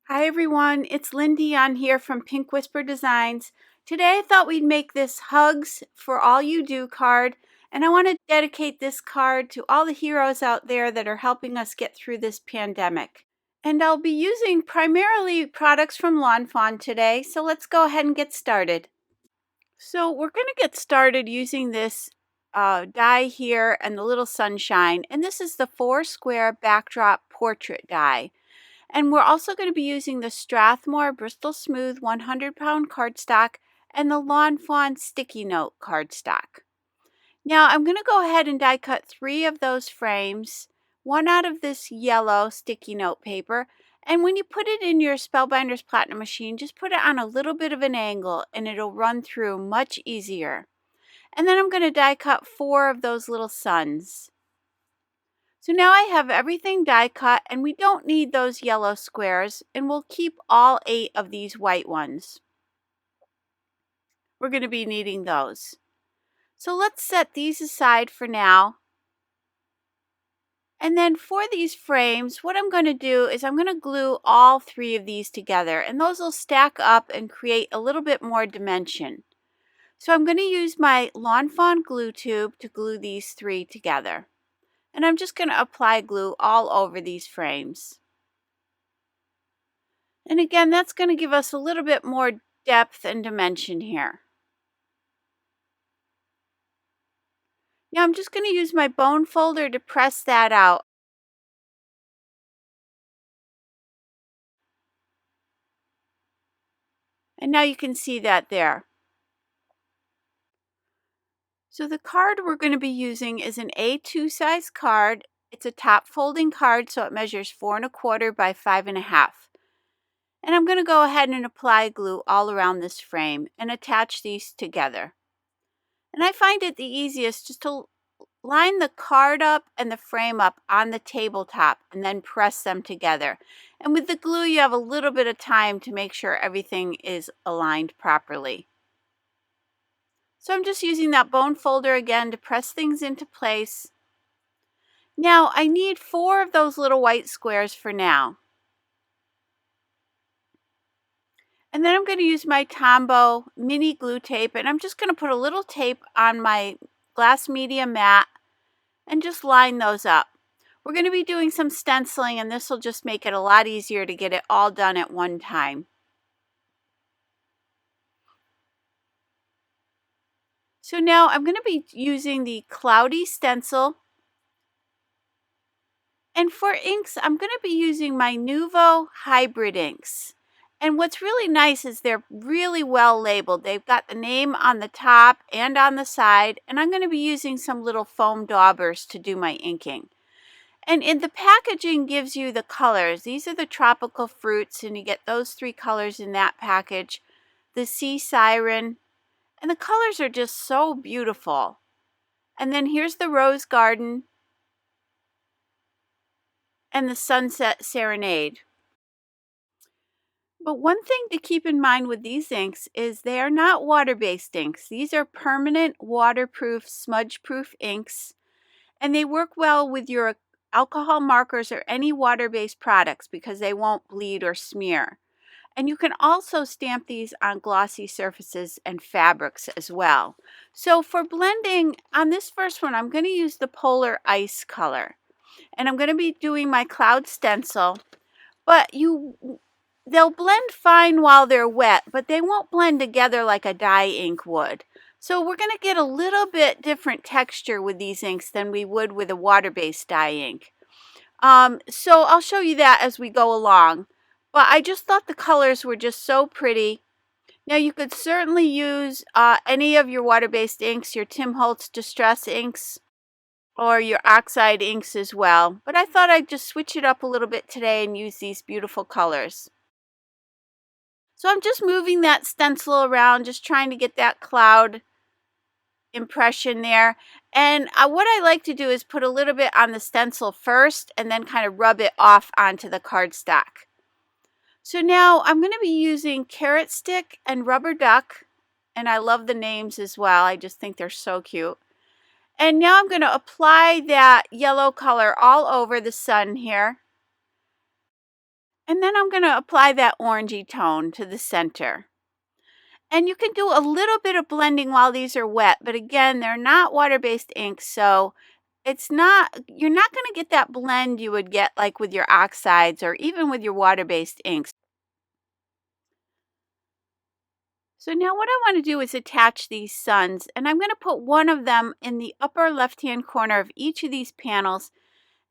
Hi everyone, it's Lindy on here from Pink Whisper Designs. Today I thought we'd make this Hugs for All You Do card, and I want to dedicate this card to all the heroes out there that are helping us get through this pandemic. And I'll be using primarily products from Lawn Fawn today, so let's go ahead and get started. So we're going to get started using this die here and the little sunshine, and this is the Foursquare backdrop portrait die. And we're also going to be using the Strathmore Bristol Smooth 100-pound cardstock and the Lawn Fawn sticky note cardstock. Now I'm going to go ahead and die cut 3 of those frames, one out of this yellow sticky note paper. And when you put it in your Spellbinders Platinum machine, just put it on a little bit of an angle and it'll run through much easier. And then I'm going to die cut 4 of those little suns. So now I have everything die cut, and we don't need those yellow squares, and we'll keep all 8 of these white ones. We're going to be needing those. So let's set these aside for now. And then for these frames, what I'm going to do is I'm going to glue all 3 of these together, and those will stack up and create a little bit more dimension. So I'm going to use my Lawn Fawn glue tube to glue these 3 together. And I'm just going to apply glue all over these frames. And again, that's going to give us a little bit more depth and dimension here. Now I'm just going to use my bone folder to press that out. And now you can see that there. So the card we're going to be using is an A2 size card. It's a top folding card, so it measures 4 1/4 by 5 1/2. And I'm going to go ahead and apply glue all around this frame and attach these together. And I find it the easiest just to line the card up and the frame up on the tabletop and then press them together. And with the glue, you have a little bit of time to make sure everything is aligned properly. So I'm just using that bone folder again to press things into place. Now I need 4 of those little white squares for now. And then I'm going to use my Tombow mini glue tape, and I'm just going to put a little tape on my glass media mat and just line those up. We're going to be doing some stenciling, and this will just make it a lot easier to get it all done at one time. So now I'm going to be using the Cloudy Stencil. And for inks, I'm going to be using my Nuvo hybrid inks. And what's really nice is they're really well labeled. They've got the name on the top and on the side. And I'm going to be using some little foam daubers to do my inking. And in the packaging gives you the colors. These are the tropical fruits, and you get those 3 colors in that package. The sea siren, and the colors are just so beautiful. And then here's the rose garden and the sunset serenade. But one thing to keep in mind with these inks is they are not water-based inks. These are permanent, waterproof, smudge-proof inks, and they work well with your alcohol markers or any water-based products because they won't bleed or smear. And you can also stamp these on glossy surfaces and fabrics as well. So for blending, on this first one, I'm going to use the Polar Ice color. And I'm going to be doing my cloud stencil. But they'll blend fine while they're wet, but they won't blend together like a dye ink would. So we're going to get a little bit different texture with these inks than we would with a water-based dye ink. So I'll show you that as we go along. But I just thought the colors were just so pretty. Now you could certainly use any of your water-based inks, your Tim Holtz Distress inks, or your oxide inks as well. But I thought I'd just switch it up a little bit today and use these beautiful colors. So I'm just moving that stencil around, just trying to get that cloud impression there. And what I like to do is put a little bit on the stencil first and then kind of rub it off onto the cardstock. So now I'm going to be using Carrot Stick and Rubber Duck, and I love the names as well. I just think they're so cute. And now I'm going to apply that yellow color all over the sun here. And then I'm going to apply that orangey tone to the center. And you can do a little bit of blending while these are wet, but again, they're not water-based inks, so you're not going to get that blend you would get like with your oxides or even with your water-based inks. So now what I want to do is attach these suns, and I'm going to put one of them in the upper left-hand corner of each of these panels,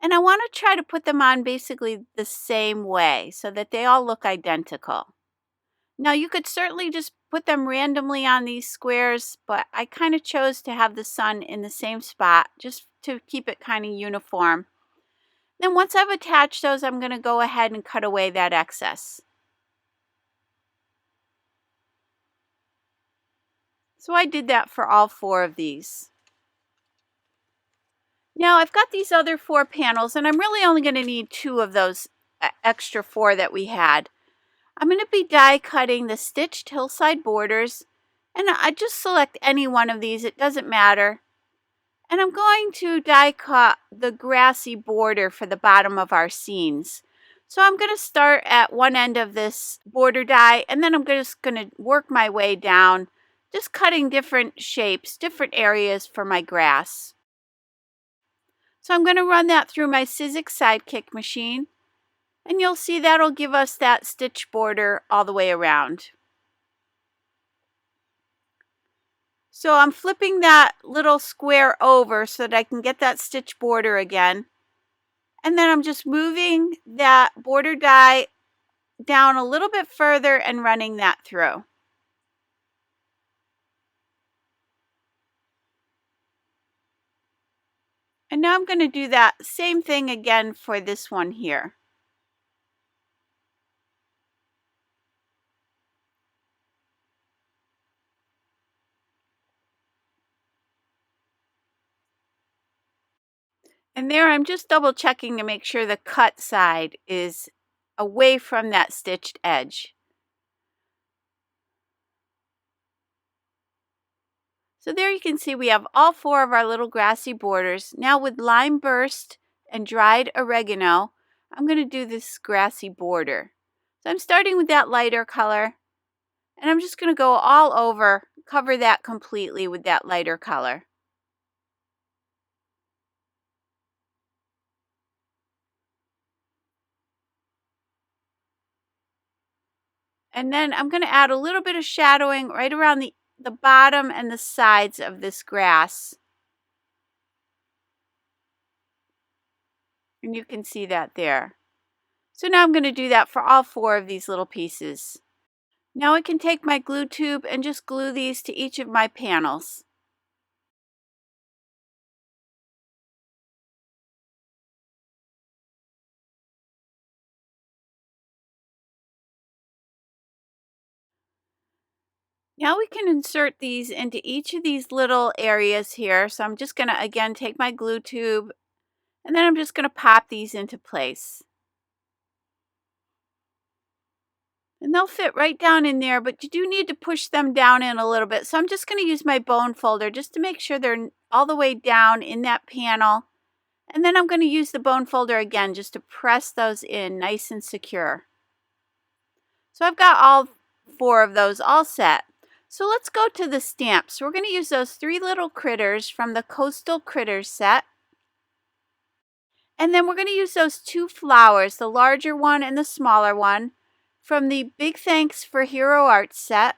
and I want to try to put them on basically the same way so that they all look identical. Now you could certainly just put them randomly on these squares, but I kind of chose to have the sun in the same spot just to keep it kind of uniform. Then once I've attached those, I'm going to go ahead and cut away that excess. So I did that for all 4 of these. Now I've got these other 4 panels, and I'm really only going to need 2 of those extra 4 that we had. I'm going to be die cutting the stitched hillside borders, and I just select any one of these, it doesn't matter. And I'm going to die cut the grassy border for the bottom of our scenes. So I'm going to start at one end of this border die, and then I'm just going to work my way down, just cutting different shapes, different areas for my grass. So I'm going to run that through my Sizzix Sidekick machine, and you'll see that'll give us that stitch border all the way around. So I'm flipping that little square over so that I can get that stitch border again. And then I'm just moving that border die down a little bit further and running that through. And now I'm going to do that same thing again for this one here. And there I'm just double checking to make sure the cut side is away from that stitched edge. So there you can see we have all 4 of our little grassy borders. Now with lime burst and dried oregano, I'm going to do this grassy border. So I'm starting with that lighter color, and I'm just going to go all over, cover that completely with that lighter color. And then I'm going to add a little bit of shadowing right around the bottom and the sides of this grass. And you can see that there. So now I'm going to do that for all 4 of these little pieces. Now I can take my glue tube and just glue these to each of my panels. Now we can insert these into each of these little areas here. So I'm just going to again take my glue tube, and then I'm just going to pop these into place. And they'll fit right down in there, but you do need to push them down in a little bit. So I'm just going to use my bone folder just to make sure they're all the way down in that panel. And then I'm going to use the bone folder again just to press those in nice and secure. So I've got all 4 of those all set. So let's go to the stamps. We're going to use those 3 little critters from the Coastal Critters set. And then we're going to use those 2 flowers, the larger one and the smaller one, from the Big Thanks for Hero Art set.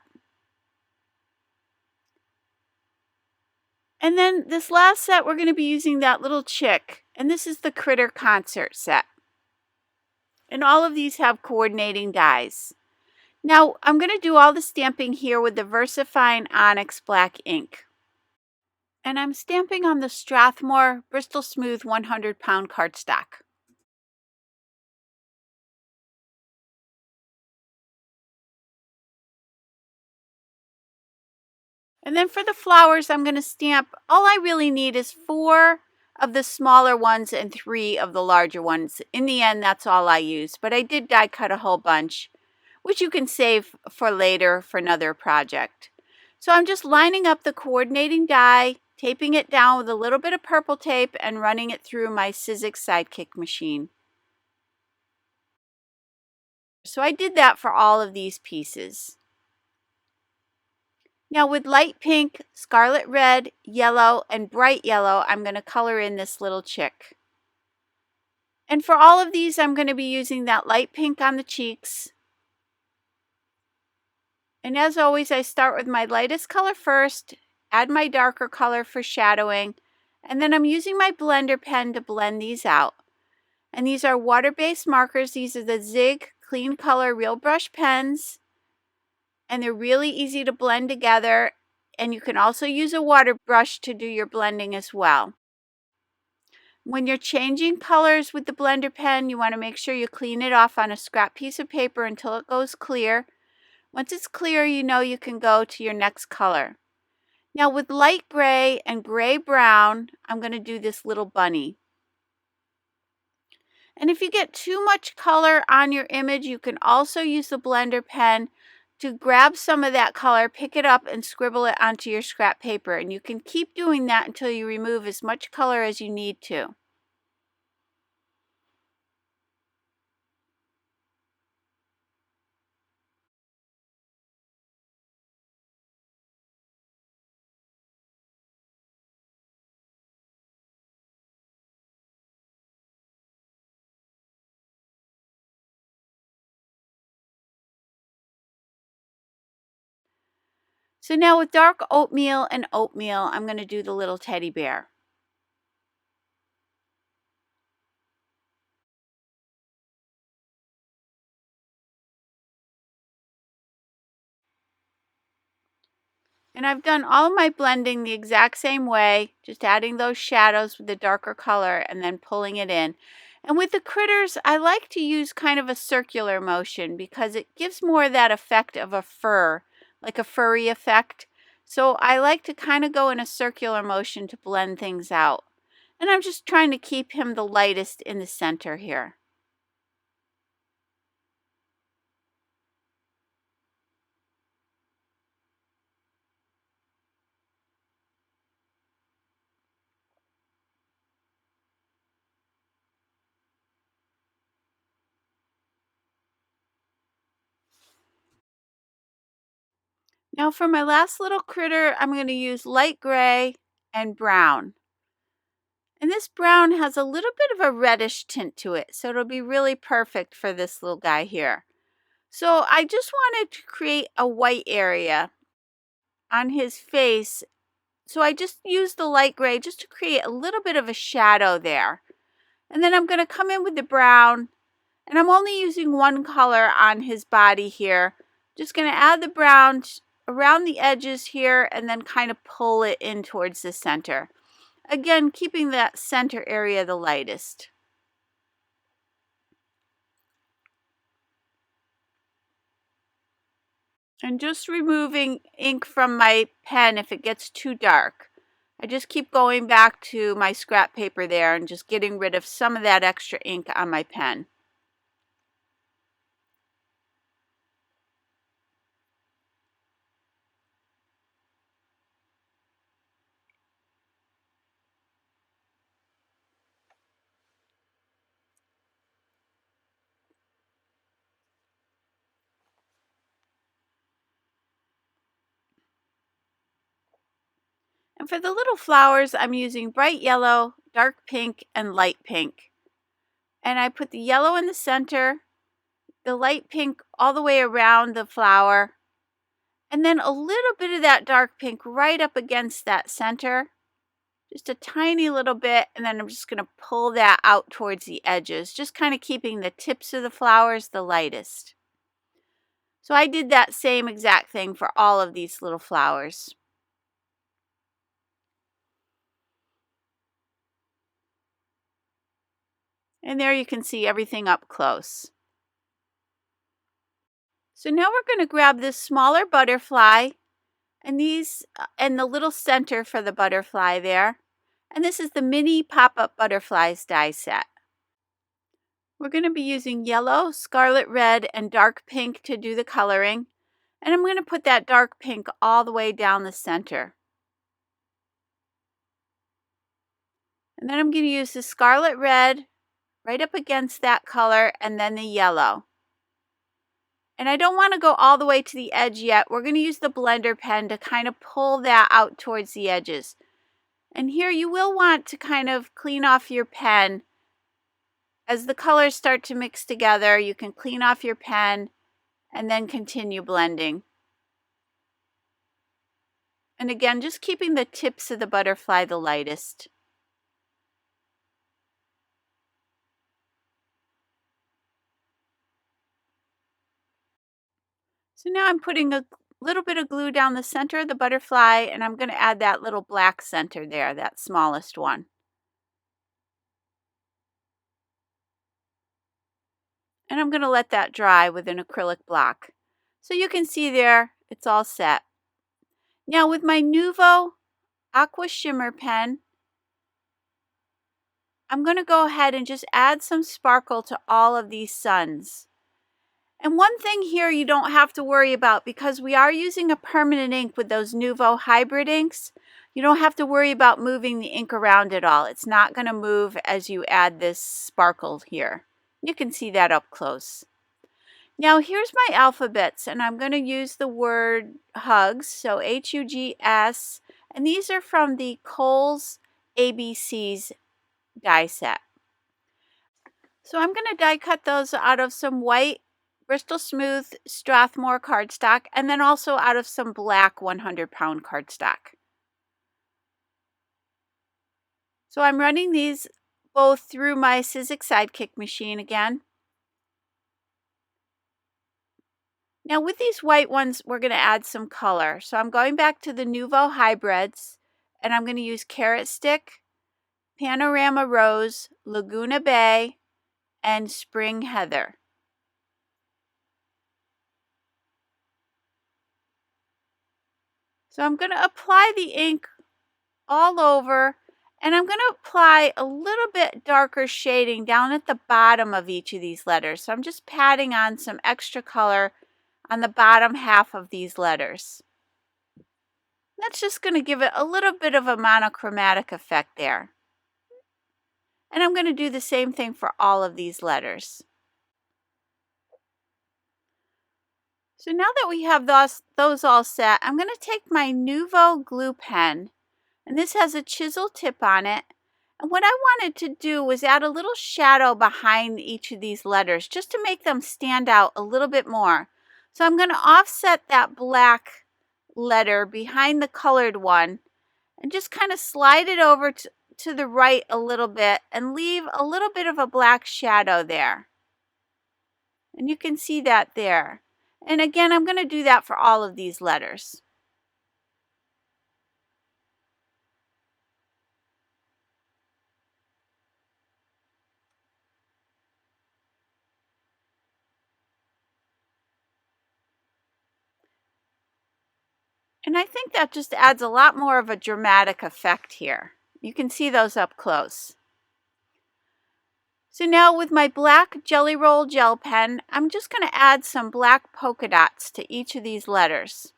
And then this last set, we're going to be using that little chick. And this is the Critter Concert set. And all of these have coordinating dies. Now, I'm going to do all the stamping here with the VersaFine Onyx Black ink. And I'm stamping on the Strathmore Bristol Smooth 100-pound cardstock. And then for the flowers, I'm going to stamp, all I really need is 4 of the smaller ones and 3 of the larger ones. In the end, that's all I use, but I did die cut a whole bunch, which you can save for later for another project. So I'm just lining up the coordinating die, taping it down with a little bit of purple tape, and running it through my Sizzix Sidekick machine. So I did that for all of these pieces. Now with light pink, scarlet red, yellow, and bright yellow, I'm going to color in this little chick. And for all of these, I'm going to be using that light pink on the cheeks. And as always, I start with my lightest color first, add my darker color for shadowing, and then I'm using my blender pen to blend these out. And these are water-based markers. These are the Zig Clean Color Real Brush pens. And they're really easy to blend together. And you can also use a water brush to do your blending as well. When you're changing colors with the blender pen, you want to make sure you clean it off on a scrap piece of paper until it goes clear. Once it's clear, you know you can go to your next color. Now with light gray and gray brown, I'm going to do this little bunny. And if you get too much color on your image, you can also use the blender pen to grab some of that color, pick it up, and scribble it onto your scrap paper. And you can keep doing that until you remove as much color as you need to. So now with dark oatmeal and oatmeal, I'm going to do the little teddy bear. And I've done all of my blending the exact same way, just adding those shadows with the darker color and then pulling it in. And with the critters, I like to use kind of a circular motion because it gives more of that effect of a fur, like a furry effect. So I like to kind of go in a circular motion to blend things out. And I'm just trying to keep him the lightest in the center here. Now for my last little critter, I'm going to use light gray and brown. And this brown has a little bit of a reddish tint to it, so it'll be really perfect for this little guy here. So I just wanted to create a white area on his face. So I just used the light gray just to create a little bit of a shadow there. And then I'm going to come in with the brown, and I'm only using one color on his body here. Just going to add the brown around the edges here and then kind of pull it in towards the center. Again, keeping that center area the lightest. And just removing ink from my pen if it gets too dark. I just keep going back to my scrap paper there and just getting rid of some of that extra ink on my pen. And for the little flowers, I'm using bright yellow, dark pink, and light pink. And I put the yellow in the center, the light pink all the way around the flower, and then a little bit of that dark pink right up against that center. Just a tiny little bit, and then I'm just going to pull that out towards the edges, just kind of keeping the tips of the flowers the lightest. So I did that same exact thing for all of these little flowers. And there you can see everything up close. So now we're going to grab this smaller butterfly and and the little center for the butterfly there. And this is the mini pop-up butterflies die set. We're going to be using yellow, scarlet red, and dark pink to do the coloring. And I'm going to put that dark pink all the way down the center. And then I'm going to use the scarlet red right up against that color and then the yellow. And I don't want to go all the way to the edge yet. We're going to use the blender pen to kind of pull that out towards the edges. And here you will want to kind of clean off your pen. As the colors start to mix together, you can clean off your pen and then continue blending. And again, just keeping the tips of the butterfly the lightest. So now I'm putting a little bit of glue down the center of the butterfly, and I'm going to add that little black center there, that smallest one. And I'm going to let that dry with an acrylic block. So you can see there, it's all set. Now with my Nuvo Aqua Shimmer pen, I'm going to go ahead and just add some sparkle to all of these suns. And one thing here you don't have to worry about, because we are using a permanent ink with those Nuvo hybrid inks, you don't have to worry about moving the ink around at all. It's not going to move as you add this sparkle here. You can see that up close. Now here's my alphabets, and I'm going to use the word hugs, so H-U-G-S, and these are from the Kohl's ABCs die set. So I'm going to die cut those out of some white Bristol Smooth Strathmore cardstock, and then also out of some black 100-pound cardstock. So I'm running these both through my Sizzix Sidekick machine again. Now with these white ones, we're going to add some color. So I'm going back to the Nuvo hybrids, and I'm going to use Carrot Stick, Panorama Rose, Laguna Bay, and Spring Heather. So I'm going to apply the ink all over, and I'm going to apply a little bit darker shading down at the bottom of each of these letters. So I'm just patting on some extra color on the bottom half of these letters. That's just going to give it a little bit of a monochromatic effect there. And I'm going to do the same thing for all of these letters. So now that we have those all set, I'm going to take my Nuvo glue pen, and this has a chisel tip on it. And what I wanted to do was add a little shadow behind each of these letters, just to make them stand out a little bit more. So I'm going to offset that black letter behind the colored one, and just kind of slide it over to the right a little bit, and leave a little bit of a black shadow there. And you can see that there. And again, I'm going to do that for all of these letters. And I think that just adds a lot more of a dramatic effect here. You can see those up close. So now with my black Jelly Roll gel pen, I'm just going to add some black polka dots to each of these letters.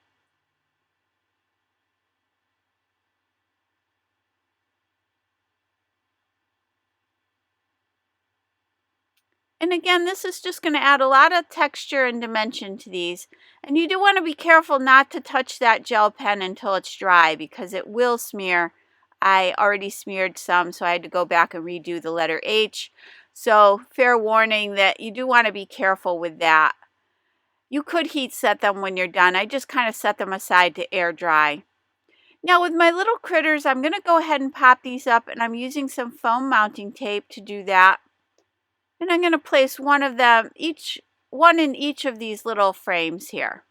And again, this is just going to add a lot of texture and dimension to these. And you do want to be careful not to touch that gel pen until it's dry, because it will smear. I already smeared some, so I had to go back and redo the letter H. So fair warning that you do want to be careful with that. You could heat set them when you're done. I just kind of set them aside to air dry. Now with my little critters, I'm going to go ahead and pop these up, and I'm using some foam mounting tape to do that. And I'm going to place one in each of these little frames here.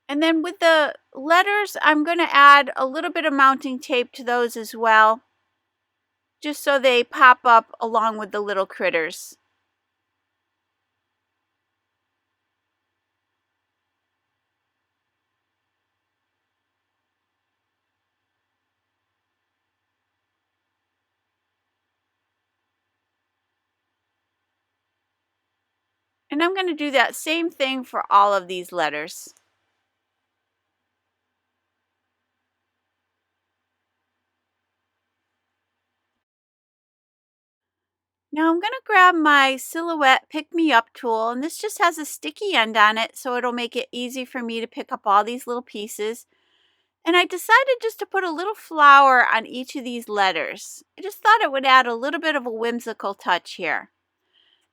And then with the letters, I'm going to add a little bit of mounting tape to those as well, just so they pop up along with the little critters. And I'm going to do that same thing for all of these letters. Now I'm going to grab my Silhouette Pick Me Up tool, and this just has a sticky end on it, so it'll make it easy for me to pick up all these little pieces. And I decided just to put a little flower on each of these letters. I just thought it would add a little bit of a whimsical touch here.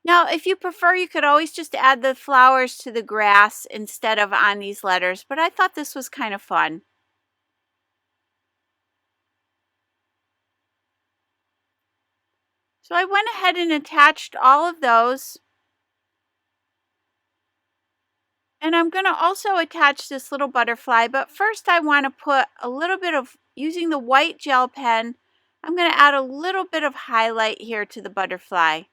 Now, if you prefer, you could always just add the flowers to the grass instead of on these letters, but I thought this was kind of fun. So I went ahead and attached all of those. And I'm going to also attach this little butterfly, but first I want to put a little bit of, using the white gel pen, I'm going to add a little bit of highlight here to the butterfly.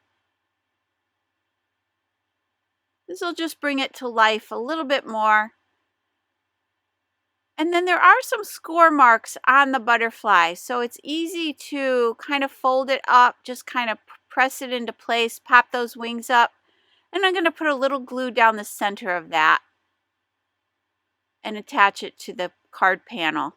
This will just bring it to life a little bit more. And then there are some score marks on the butterfly, so it's easy to kind of fold it up, just kind of press it into place, pop those wings up. And I'm going to put a little glue down the center of that and attach it to the card panel.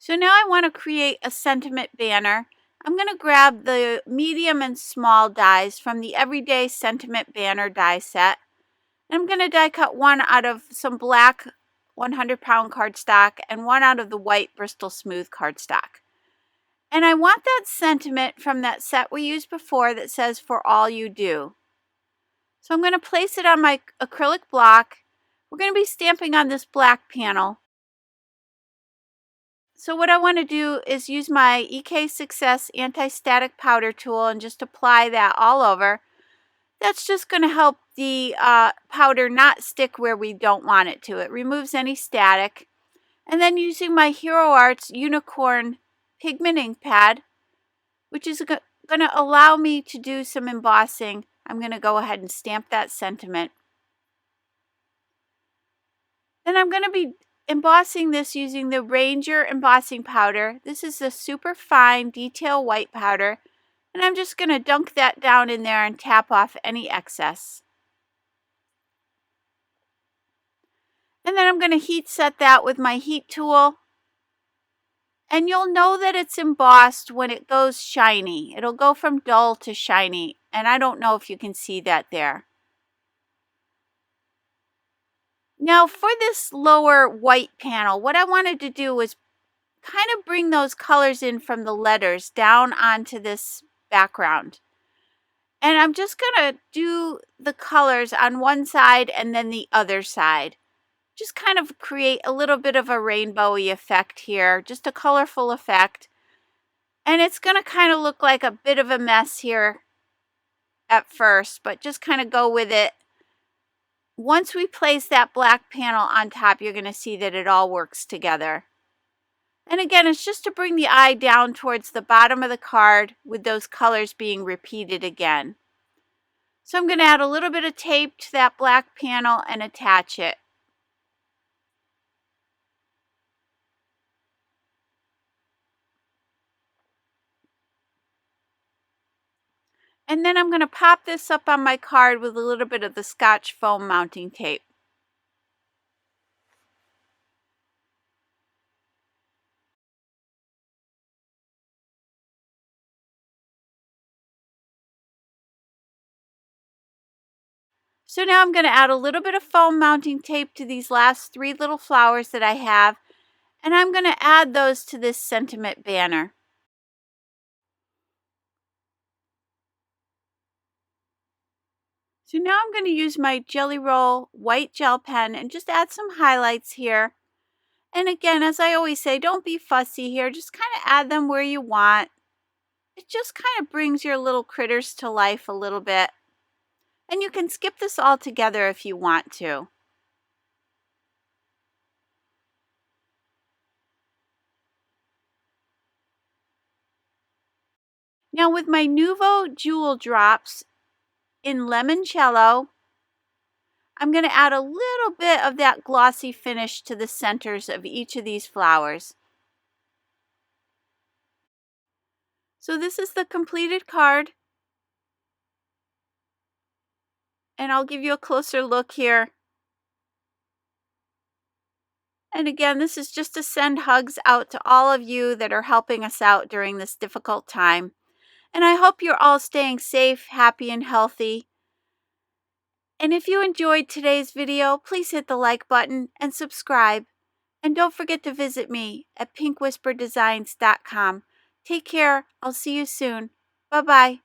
So now I want to create a sentiment banner. I'm going to grab the medium and small dies from the Everyday Sentiment Banner die set. And I'm going to die cut one out of some black 100-pound cardstock and one out of the white Bristol Smooth cardstock. And I want that sentiment from that set we used before that says, "For all you do." So I'm going to place it on my acrylic block. We're going to be stamping on this black panel. So what I want to do is use my EK Success anti-static powder tool and just apply that all over. That's just going to help the powder not stick where we don't want it to. It removes any static. And then using my Hero Arts Unicorn Pigment Ink Pad, which is going to allow me to do some embossing, I'm going to go ahead and stamp that sentiment. Then I'm going to be embossing this using the Ranger embossing powder. This is a super fine detail white powder, and I'm just going to dunk that down in there and tap off any excess. And then I'm going to heat set that with my heat tool. And you'll know that it's embossed when it goes shiny. It'll go from dull to shiny, and I don't know if you can see that there. Now for this lower white panel, what I wanted to do was kind of bring those colors in from the letters down onto this background. And I'm just going to do the colors on one side and then the other side. Just kind of create a little bit of a rainbowy effect here, just a colorful effect. And it's going to kind of look like a bit of a mess here at first, but just kind of go with it. Once we place that black panel on top, you're going to see that it all works together. And again, it's just to bring the eye down towards the bottom of the card with those colors being repeated again. So I'm going to add a little bit of tape to that black panel and attach it. And then I'm going to pop this up on my card with a little bit of the Scotch foam mounting tape. So now I'm going to add a little bit of foam mounting tape to these last three little flowers that I have, and I'm going to add those to this sentiment banner. So now I'm going to use my Jelly Roll white gel pen and just add some highlights here. And again, as I always say, don't be fussy here. Just kind of add them where you want. It just kind of brings your little critters to life a little bit. And you can skip this all together if you want to. Now with my Nuvo Jewel Drops in Limoncello, I'm going to add a little bit of that glossy finish to the centers of each of these flowers. So this is the completed card. And I'll give you a closer look here. And again, this is just to send hugs out to all of you that are helping us out during this difficult time. And I hope you're all staying safe, happy, and healthy. And if you enjoyed today's video, please hit the like button and subscribe. And don't forget to visit me at pinkwhisperdesigns.com. Take care. I'll see you soon. Bye-bye.